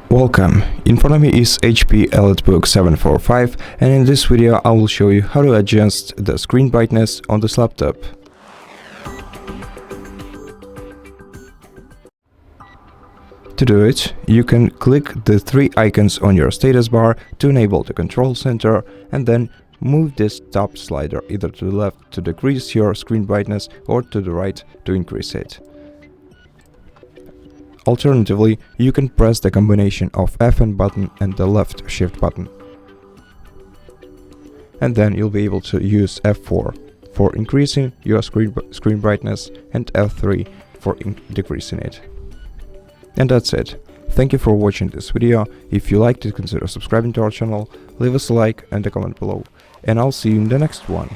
Welcome, in front of me is HP EliteBook 745, and in this video I will show you how to adjust the screen brightness on this laptop. To do it, you can click the three icons on your status bar to enable the control center, and then move this top slider either to the left to decrease your screen brightness or to the right to increase it. Alternatively, you can press the combination of F button and the left shift button. And then you'll be able to use F4 for increasing your screen brightness and F3 for decreasing it. And that's it. Thank you for watching this video. If you liked it, consider subscribing to our channel, leave us a like and a comment below. And I'll see you in the next one.